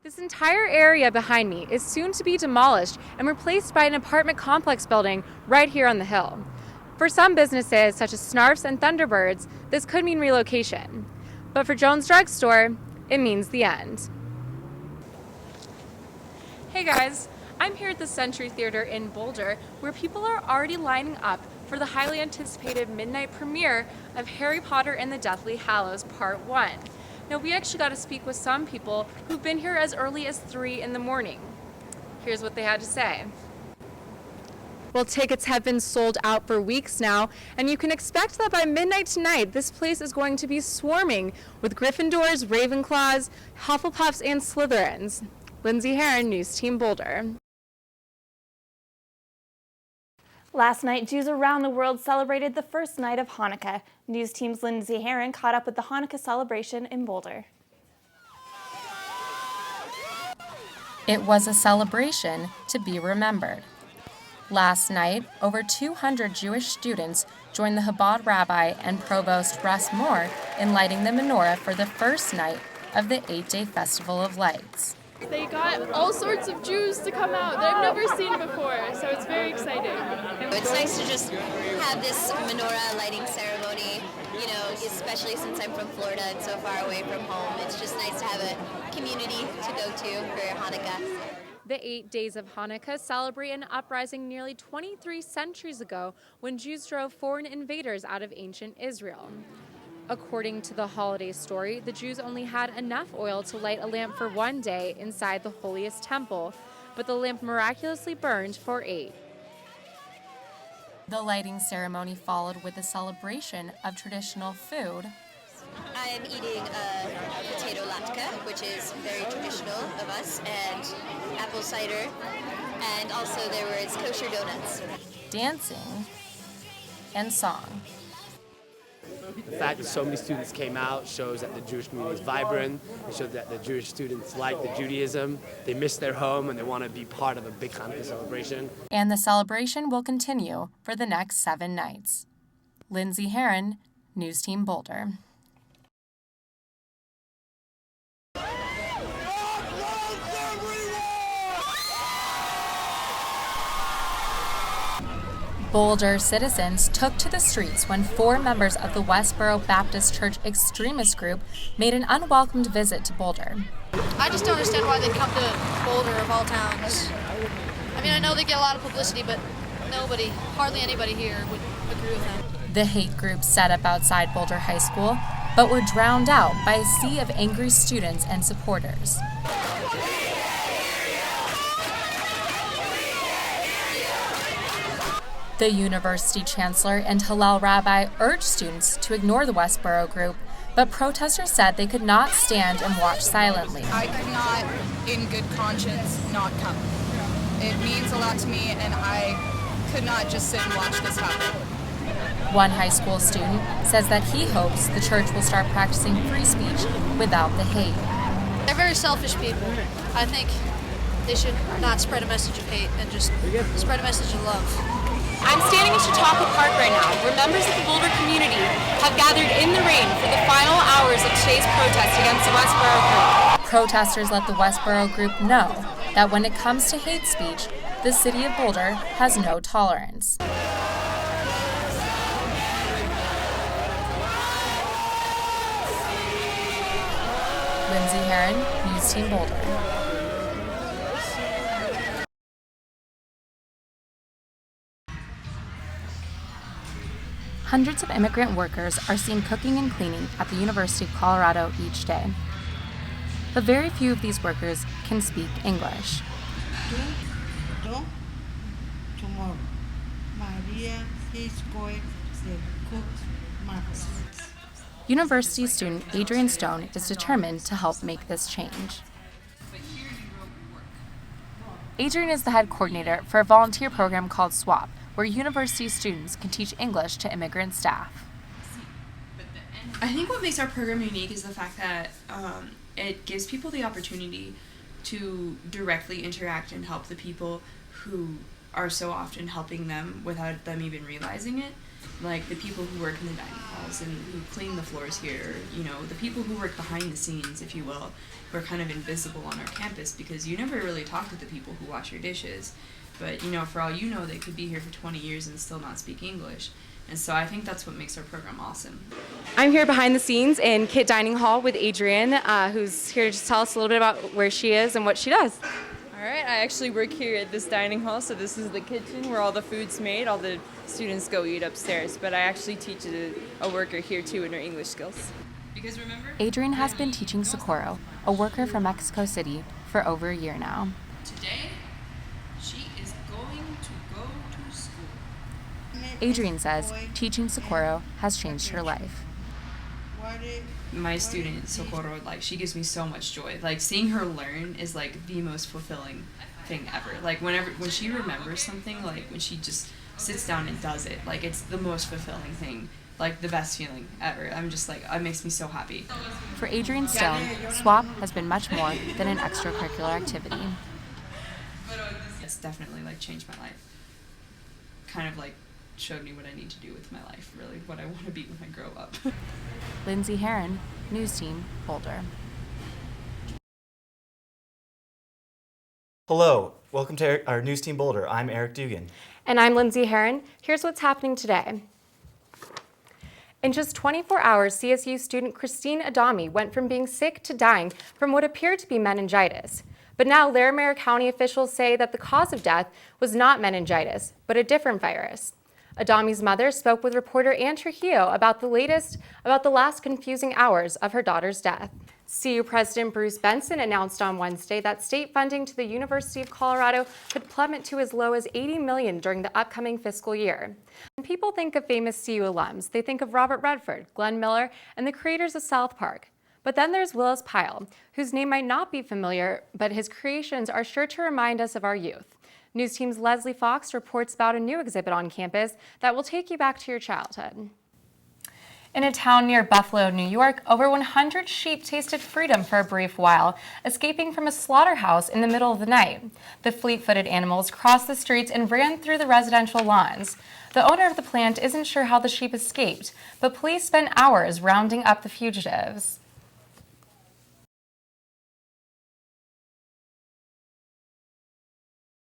This entire area behind me is soon to be demolished and replaced by an apartment complex building right here on the hill. For some businesses, such as Snarfs and Thunderbirds, this could mean relocation. But for Jones Drug Store, it means the end. Hey guys, I'm here at the Century Theater in Boulder, where people are already lining up for the highly anticipated midnight premiere of Harry Potter and the Deathly Hallows Part 1. Now, we actually got to speak with some people who've been here as early as 3 in the morning. Here's what they had to say. Well, tickets have been sold out for weeks now, and you can expect that by midnight tonight, this place is going to be swarming with Gryffindors, Ravenclaws, Hufflepuffs, and Slytherins. Lindsay Heron, News Team Boulder. Last night, Jews around the world celebrated the first night of Hanukkah. News Team's Lindsay Heron caught up with the Hanukkah celebration in Boulder. It was a celebration to be remembered. Last night, over 200 Jewish students joined the Chabad rabbi and provost Russ Moore in lighting the menorah for the first night of the 8-day Festival of Lights. They got all sorts of Jews to come out that I've never seen before, so it's very exciting. It's nice to just have this menorah lighting ceremony, especially since I'm from Florida and so far away from home. It's just nice to have a community to go to for Hanukkah. The 8 days of Hanukkah celebrate an uprising nearly 23 centuries ago when Jews drove foreign invaders out of ancient Israel. According to the holiday story, the Jews only had enough oil to light a lamp for 1 day inside the holiest temple, but the lamp miraculously burned for 8. The lighting ceremony followed with a celebration of traditional food. I'm eating a potato latke, which is very traditional of us, and apple cider, and also there was kosher donuts. Dancing and song. The fact that so many students came out shows that the Jewish community is vibrant. It shows that the Jewish students like the Judaism. They miss their home and they want to be part of a big Hanukkah celebration. And the celebration will continue for the next 7 nights. Lindsay Heron, News Team Boulder. Boulder citizens took to the streets when 4 members of the Westboro Baptist Church extremist group made an unwelcomed visit to Boulder. I just don't understand why they'd come to Boulder of all towns. I mean, I know they get a lot of publicity, but hardly anybody here would agree with them. The hate group set up outside Boulder High School, but were drowned out by a sea of angry students and supporters. The university chancellor and Hillel rabbi urged students to ignore the Westboro group, but protesters said they could not stand and watch silently. I could not, in good conscience, not come. It means a lot to me, and I could not just sit and watch this happen. One high school student says that he hopes the church will start practicing free speech without the hate. They're very selfish people. I think they should not spread a message of hate and just spread a message of love. I'm standing in Chautauqua Park right now, where members of the Boulder community have gathered in the rain for the final hours of today's protest against the Westboro group. Protesters let the Westboro group know that when it comes to hate speech, the city of Boulder has no tolerance. Lindsay Heron, News Team Boulder. Hundreds of immigrant workers are seen cooking and cleaning at the University of Colorado each day. But very few of these workers can speak English. Tomorrow, Maria is going to cook max. University student Adrian Stone is determined to help make this change. Adrian is the head coordinator for a volunteer program called SWAP, where university students can teach English to immigrant staff. I think what makes our program unique is the fact that it gives people the opportunity to directly interact and help the people who are so often helping them without them even realizing it. like the people who work in the dining halls and who clean the floors here, you know, the people who work behind the scenes, if you will, who are kind of invisible on our campus because you never really talk to the people who wash your dishes. But, you know, for all you know, they could be here for 20 years and still not speak English. And so I think that's what makes our program awesome. I'm here behind the scenes in Kit Dining Hall with Adrian, who's here to just tell us a little bit about where she is and what she does. All right, I actually work here at this dining hall, so this is the kitchen where all the food's made. All the students go eat upstairs, but I actually teach a worker here too in her English skills. Because remember, Adrian has been teaching Socorro, a worker from Mexico City, for over a year now. today she is going to go to school. Adrian says teaching Socorro has changed her life. My student Socorro, like, she gives me so much joy. Like, seeing her learn is like the most fulfilling thing ever. Like, when she remembers something, like when she just sits down and does it, like, it's the most fulfilling thing, like the best feeling ever. I'm just like, it makes me so happy. For Adrian Stone, SWAP has been much more than an extracurricular activity. It's definitely like changed my life. Kind of like showed me what I need to do with my life, really, what I want to be when I grow up. Lindsay Heron, News Team, Boulder. Hello, welcome to our News Team Boulder. I'm Eric Dugan. And I'm Lindsay Heron. Here's what's happening today. In just 24 hours, CSU student Christine Adami went from being sick to dying from what appeared to be meningitis. But now Larimer County officials say that the cause of death was not meningitis, but a different virus. Adami's mother spoke with reporter Ann Trujillo about the last confusing hours of her daughter's death. CU President Bruce Benson announced on Wednesday that state funding to the University of Colorado could plummet to as low as $80 million during the upcoming fiscal year. When people think of famous CU alums, they think of Robert Redford, Glenn Miller, and the creators of South Park. But then there's Willis Pyle, whose name might not be familiar, but his creations are sure to remind us of our youth. News Team's Leslie Fox reports about a new exhibit on campus that will take you back to your childhood. In a town near Buffalo, New York, over 100 sheep tasted freedom for a brief while, escaping from a slaughterhouse in the middle of the night. The fleet-footed animals crossed the streets and ran through the residential lawns. The owner of the plant isn't sure how the sheep escaped, but police spent hours rounding up the fugitives.